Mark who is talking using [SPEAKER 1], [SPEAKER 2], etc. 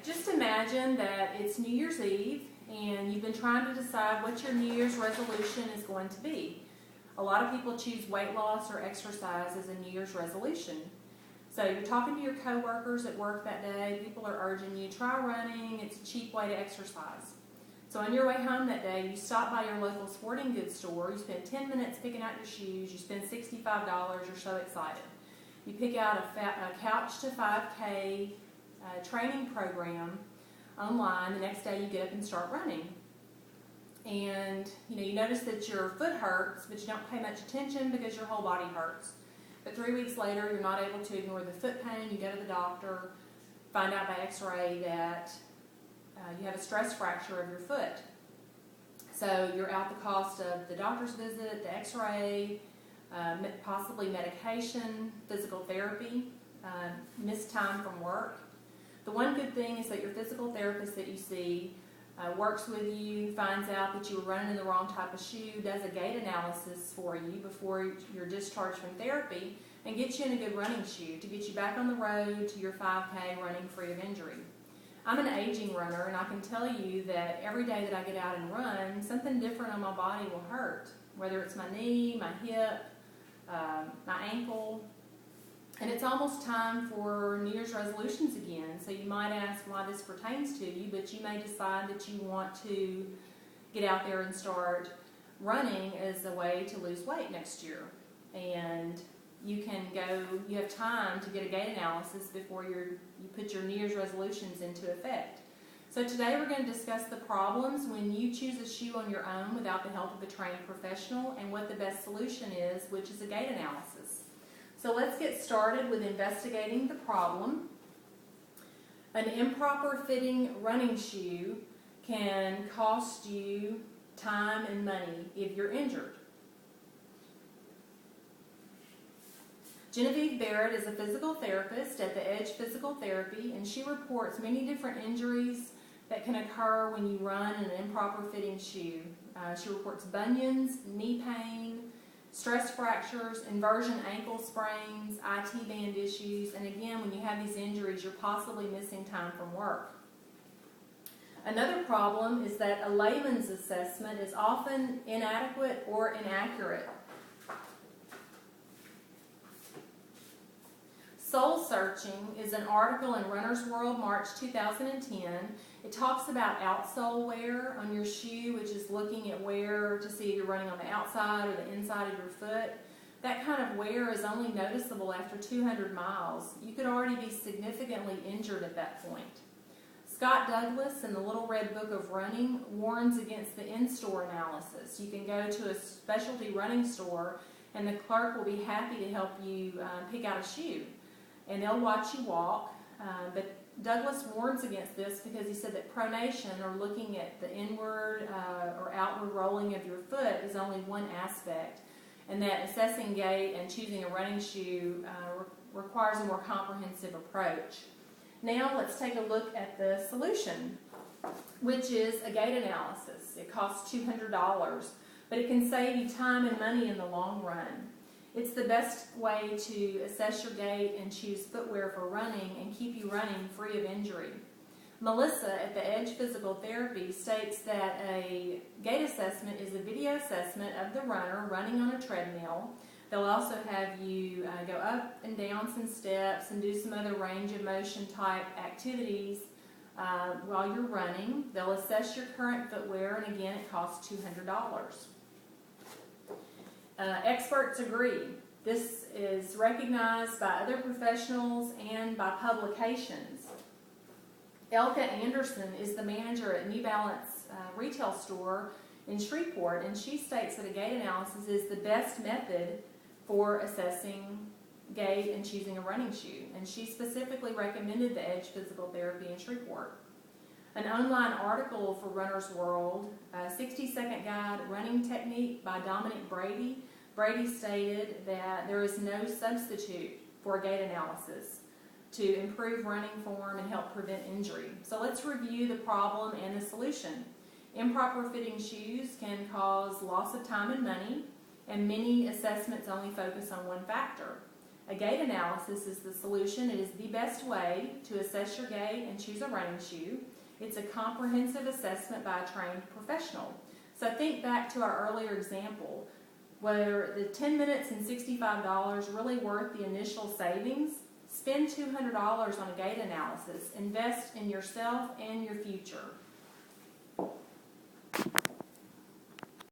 [SPEAKER 1] just imagine that it's New Year's Eve and you've been trying to decide what your New Year's resolution is going to be. A lot of people choose weight loss or exercise as a New Year's resolution. So you're talking to your coworkers at work that day, people are urging you, try running, it's a cheap way to exercise. So on your way home that day, you stop by your local sporting goods store, you spend 10 minutes picking out your shoes, you spend $65, you're so excited. You pick out a Couch to 5K training program online. The next day you get up and start running. And you notice that your foot hurts, but you don't pay much attention because your whole body hurts. But 3 weeks later, you're not able to ignore the foot pain. You go to the doctor, find out by x-ray that you have a stress fracture of your foot. So you're out the cost of the doctor's visit, the x-ray, possibly medication, physical therapy, missed time from work. The one good thing is that your physical therapist that you see works with you, finds out that you were running in the wrong type of shoe, does a gait analysis for you before you're discharged from therapy, and gets you in a good running shoe to get you back on the road to your 5K running free of injury. I'm an aging runner, and I can tell you that every day that I get out and run, something different on my body will hurt, whether it's my knee, my hip, my ankle. And it's almost time for New Year's resolutions again. So you might ask why this pertains to you, but you may decide that you want to get out there and start running as a way to lose weight next year. And you have time to get a gait analysis before you put your New Year's resolutions into effect. So today we're going to discuss the problems when you choose a shoe on your own without the help of a trained professional, and what the best solution is, which is a gait analysis. So let's get started with investigating the problem. An improper fitting running shoe can cost you time and money if you're injured. Genevieve Barrett is a physical therapist at the Edge Physical Therapy, and she reports many different injuries that can occur when you run in an improper fitting shoe. She reports bunions, knee pain, stress fractures, inversion ankle sprains, IT band issues, and again, when you have these injuries, you're possibly missing time from work. Another problem is that a layman's assessment is often inadequate or inaccurate. Soul Searching is an article in Runner's World, March 2010. It talks about outsole wear on your shoe, which is looking at wear to see if you're running on the outside or the inside of your foot. That kind of wear is only noticeable after 200 miles. You could already be significantly injured at that point. Scott Douglas in the Little Red Book of Running warns against the in-store analysis. You can go to a specialty running store and the clerk will be happy to help you pick out a shoe. And they'll watch you walk, but Douglas warns against this because he said that pronation, or looking at the inward or outward rolling of your foot, is only one aspect, and that assessing gait and choosing a running shoe requires a more comprehensive approach. Now let's take a look at the solution, which is a gait analysis. It costs $200, but it can save you time and money in the long run. It's the best way to assess your gait and choose footwear for running and keep you running free of injury. Melissa at the Edge Physical Therapy states that a gait assessment is a video assessment of the runner running on a treadmill. They'll also have you go up and down some steps and do some other range of motion type activities while you're running. They'll assess your current footwear, and again, it costs $200. Experts agree. This is recognized by other professionals and by publications. Elka Anderson is the manager at New Balance retail store in Shreveport, and she states that a gait analysis is the best method for assessing gait and choosing a running shoe. And she specifically recommended the Edge Physical Therapy in Shreveport. An online article for Runner's World, a 60-second guide running technique by Dominic Brady. Brady stated that there is no substitute for a gait analysis to improve running form and help prevent injury. So let's review the problem and the solution. Improper fitting shoes can cause loss of time and money, and many assessments only focus on one factor. A gait analysis is the solution. It is the best way to assess your gait and choose a running shoe. It's a comprehensive assessment by a trained professional. So think back to our earlier example, where the 10 minutes and $65 really worth the initial savings. Spend $200 on a gait analysis. Invest in yourself and your future.